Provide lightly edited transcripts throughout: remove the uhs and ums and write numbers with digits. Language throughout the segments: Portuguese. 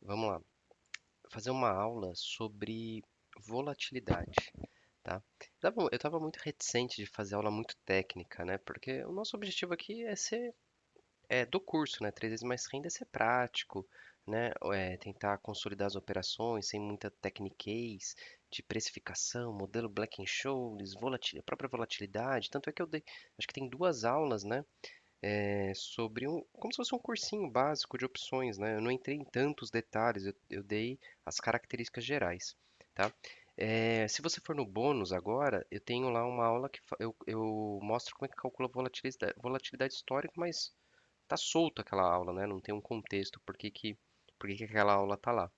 Vamos lá. Vou fazer uma aula sobre volatilidade, tá? Eu tava muito reticente de fazer aula muito técnica, né? Porque o nosso objetivo aqui do curso, né? Três vezes mais renda é ser prático, né? Tentar consolidar as operações sem muita techniquez de precificação, modelo Black-Scholes, própria volatilidade. Tanto é que eu dei, acho que tem duas aulas, né? Sobre como se fosse um cursinho básico de opções, né? Eu não entrei em tantos detalhes, eu dei as características gerais, tá? Se você for no bônus agora, eu tenho lá uma aula que eu mostro como é que calcula a volatilidade histórica, mas tá solta aquela aula, né? Não tem um contexto por que que aquela aula tá lá,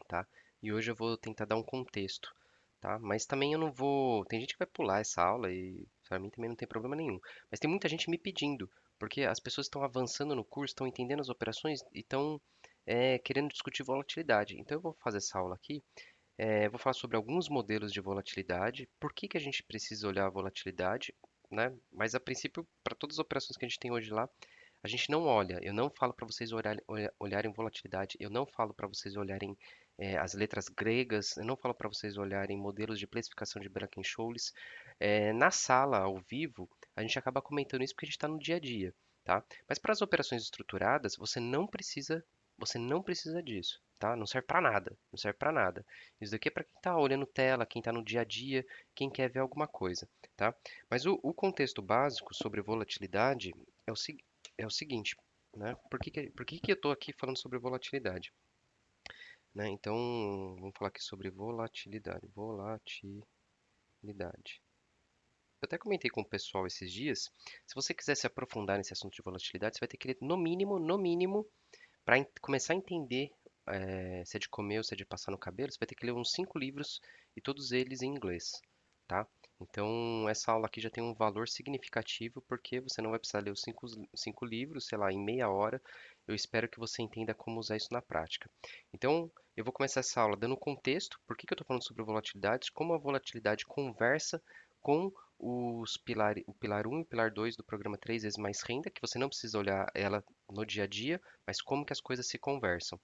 tá? E hoje eu vou tentar dar um contexto, tá? Mas também eu não vou. Tem gente que vai pular essa aula e para mim também não tem problema nenhum. Mas tem muita gente me pedindo, porque as pessoas estão avançando no curso, estão entendendo as operações e estão querendo discutir volatilidade. Então eu vou fazer essa aula aqui. Vou falar sobre alguns modelos de volatilidade, por que que a gente precisa olhar a volatilidade, né? Mas a princípio, para todas as operações que a gente tem hoje lá, a gente não olha. Eu não falo para vocês olharem volatilidade. Eu não falo para vocês olharem as letras gregas. Eu não falo para vocês olharem modelos de precificação de Black-Scholes. Na sala, ao vivo, a gente acaba comentando isso porque a gente está no dia a dia, tá? Mas para as operações estruturadas, você não precisa disso, tá? Não serve para nada. Não serve para nada. Isso daqui é para quem está olhando tela, quem está no dia a dia, quem quer ver alguma coisa, tá? Mas o contexto básico sobre volatilidade é o seguinte é o seguinte, né? Por que que eu estou aqui falando sobre volatilidade, né? Então, vamos falar aqui sobre volatilidade. Volatilidade. Eu até comentei com o pessoal esses dias. Se você quiser se aprofundar nesse assunto de volatilidade, você vai ter que ler no mínimo, para começar a entender se é de comer ou se é de passar no cabelo, você vai ter que ler uns 5 livros e todos eles em inglês, tá? Então, essa aula aqui já tem um valor significativo porque você não vai precisar ler os cinco livros, sei lá, em meia hora. Eu espero que você entenda como usar isso na prática. Então, eu vou começar essa aula dando contexto, por que que eu estou falando sobre volatilidade, como a volatilidade conversa com o pilar um e o pilar 2 do programa 3 vezes mais renda, que você não precisa olhar ela no dia a dia, mas como que as coisas se conversam.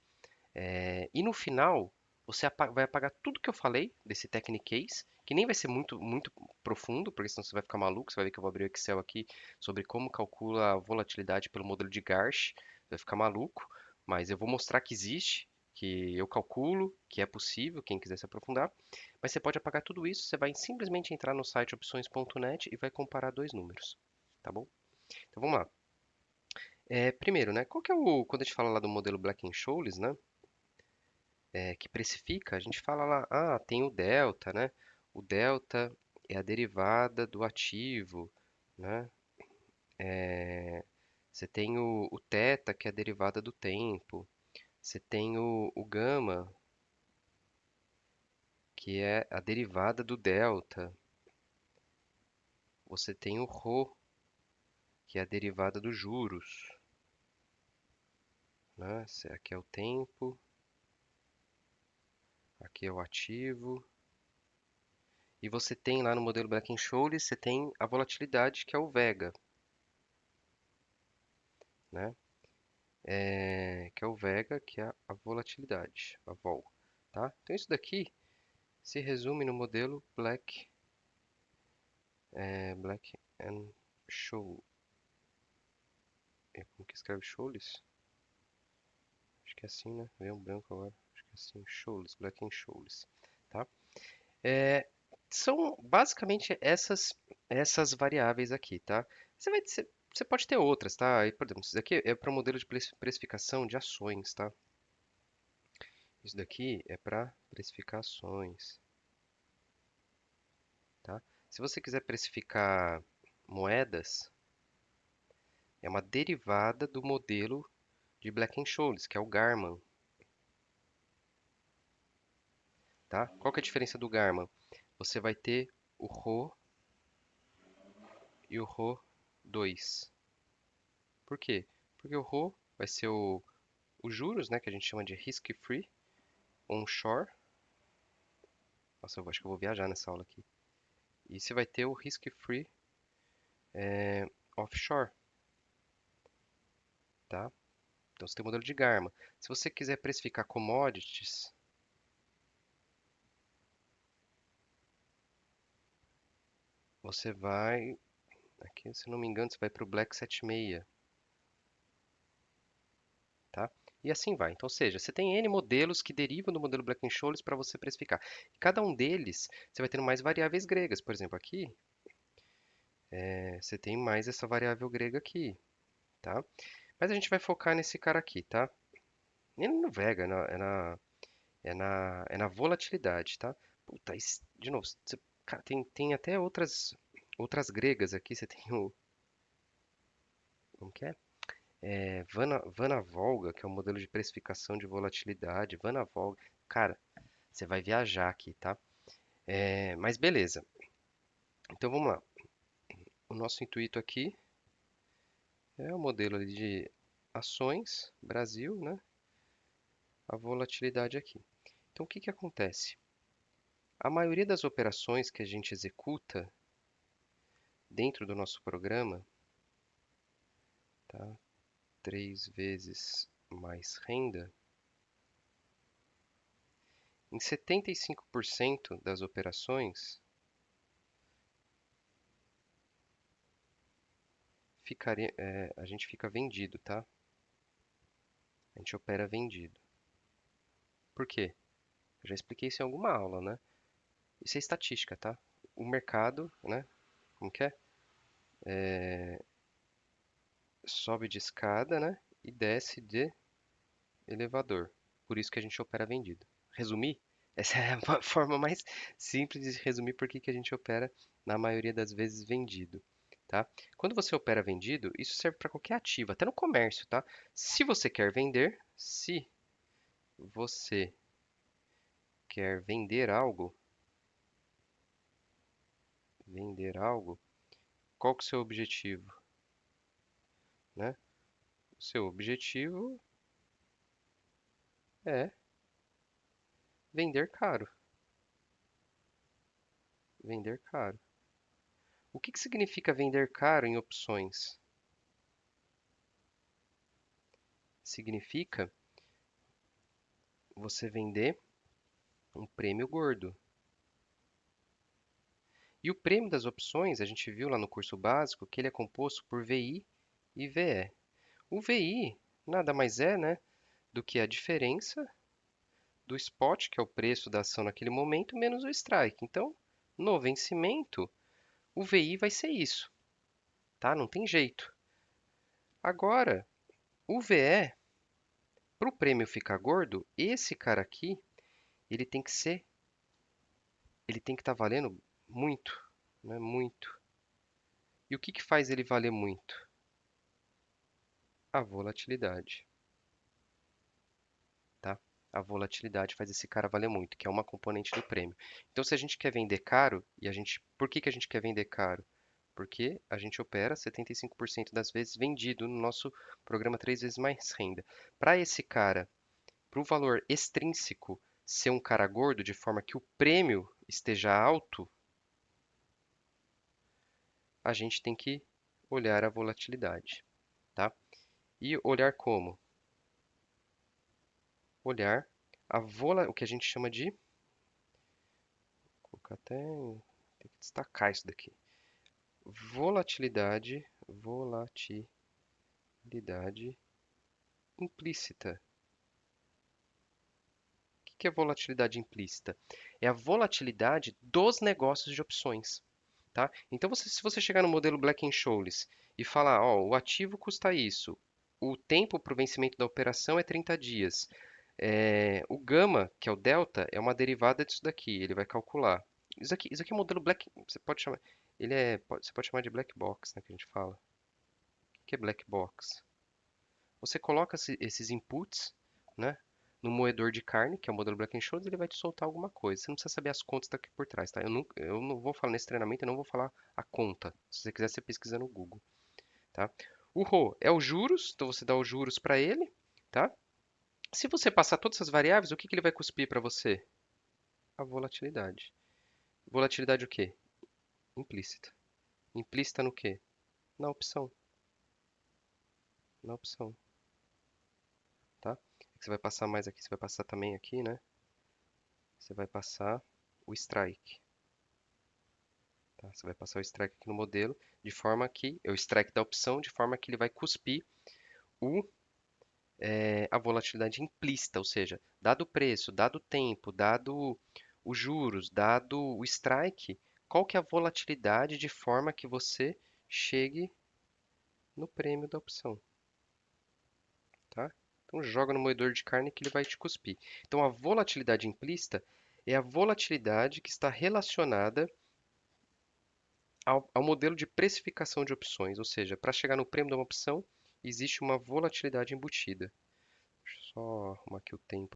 E no final, você vai apagar tudo que eu falei desse Technic que nem vai ser muito, muito profundo, porque senão você vai ficar maluco. Você vai ver que eu vou abrir o Excel aqui sobre como calcula a volatilidade pelo modelo de Garch. Vai ficar maluco, mas eu vou mostrar que existe, que eu calculo, que é possível, quem quiser se aprofundar. Mas você pode apagar tudo isso, você vai simplesmente entrar no site opções.net e vai comparar dois números, tá bom? Então vamos lá. Primeiro, né, qual que é quando a gente fala lá do modelo Black-Scholes, né, que precifica, a gente fala lá, tem o delta, né? O delta é a derivada do ativo, né? Você tem o θ, que é a derivada do tempo. Você tem o gama, que é a derivada do delta. Você tem o ρ, que é a derivada dos juros, né? Aqui é o tempo, aqui é o ativo. E você tem lá no modelo Black-Scholes, você tem a volatilidade, que é o vega, né? Que é o vega, que é a volatilidade, a vol, tá? Então isso daqui se resume no modelo Black and Scholes. Como que escreve Scholes? Acho que é assim, né? Veio um branco agora. Acho que é assim, Scholes, Black and Scholes, tá? É, São basicamente essas variáveis aqui, tá? Você pode ter outras, tá? Por exemplo, isso daqui é para o modelo de precificação de ações, tá? Isso daqui é para precificações, tá? Se você quiser precificar moedas, é uma derivada do modelo de Black-Scholes, que é o Garman, tá? Qual que é a diferença do Garman? Você vai ter o Rho e o Rho 2. Por quê? Porque o Rho vai ser os juros, né, que a gente chama de risk-free onshore. Nossa, eu acho que eu vou viajar nessa aula aqui. E você vai ter o risk-free offshore, tá? Então você tem o modelo de Garma. Se você quiser precificar commodities, você vai, aqui se não me engano, você vai para o Black 76, tá? E assim vai. Então, ou seja, você tem N modelos que derivam do modelo Black-Scholes para você precificar. E cada um deles, você vai tendo mais variáveis gregas. Por exemplo, aqui, você tem mais essa variável grega aqui, tá? Mas a gente vai focar nesse cara aqui, tá? Ele não vega, é na volatilidade, tá? Puta, de novo, cara, tem até outras gregas aqui. Você tem o, como que é? Vana Volga, que é o modelo de precificação de volatilidade. Vana Volga. Cara, você vai viajar aqui, tá? Mas beleza. Então vamos lá. O nosso intuito aqui é o modelo ali de ações, Brasil, né? A volatilidade aqui. Então o que que acontece? A maioria das operações que a gente executa dentro do nosso programa, tá? 3 vezes mais renda, em 75% das operações a gente fica vendido, tá? A gente opera vendido. Por quê? Eu já expliquei isso em alguma aula, né? Isso é estatística, tá? O mercado, né? Como que é? Sobe de escada, né? E desce de elevador. Por isso que a gente opera vendido. Resumir? Essa é a forma mais simples de resumir por que que a gente opera, na maioria das vezes, vendido. Tá? Quando você opera vendido, isso serve para qualquer ativo, até no comércio, tá? Se você quer vender algo, qual que é o seu objetivo, né? O seu objetivo é vender caro, vender caro. O que que significa vender caro em opções? Significa você vender um prêmio gordo. E o prêmio das opções, a gente viu lá no curso básico que ele é composto por VI e VE. O VI nada mais é, né, do que a diferença do spot, que é o preço da ação naquele momento, menos o strike. Então, no vencimento, o VI vai ser isso, tá? Não tem jeito. Agora, o VE, para o prêmio ficar gordo, esse cara aqui, ele tem que ser, ele tem que estar valendo muito, né? Muito. E o que que faz ele valer muito? A volatilidade, tá? A volatilidade faz esse cara valer muito, que é uma componente do prêmio. Então, se a gente quer vender caro, por que que a gente quer vender caro? Porque a gente opera 75% das vezes vendido no nosso programa 3 vezes mais renda. Para esse cara, para o valor extrínseco ser um cara gordo, de forma que o prêmio esteja alto, a gente tem que olhar a volatilidade, tá? E olhar como? Olhar o que a gente chama de, vou colocar até, tem que destacar isso daqui. Volatilidade implícita. O que é volatilidade implícita? É a volatilidade dos negócios de opções, tá? Então, se você chegar no modelo Black-Scholes e falar, ó, o ativo custa isso, o tempo para o vencimento da operação é 30 dias, o gama, que é o delta, é uma derivada disso daqui, ele vai calcular. Isso aqui é um modelo Black, você pode chamar de black box, né, que a gente fala. O que é black box? Você coloca esses inputs, né, no moedor de carne, que é o modelo Black-Scholes, ele vai te soltar alguma coisa. Você não precisa saber as contas daqui por trás, tá? Eu não vou falar nesse treinamento, eu não vou falar a conta. Se você quiser, você pesquisa no Google, tá? O Rho é os juros, então você dá os juros para ele, tá? Se você passar todas essas variáveis, o que que ele vai cuspir para você? A volatilidade. Volatilidade o quê? Implícita. Implícita no quê? Na opção. Na opção. Você vai passar mais aqui, você vai passar também aqui, né? Você vai passar o strike, tá? Você vai passar o strike aqui no modelo, de forma que, o strike da opção, de forma que ele vai cuspir o, a volatilidade implícita, ou seja, dado o preço, dado o tempo, dado os juros, dado o strike, qual que é a volatilidade de forma que você chegue no prêmio da opção, tá? Então joga no moedor de carne que ele vai te cuspir. Então a volatilidade implícita é a volatilidade que está relacionada ao modelo de precificação de opções, ou seja, para chegar no prêmio de uma opção, existe uma volatilidade embutida. Deixa eu só arrumar aqui o tempo.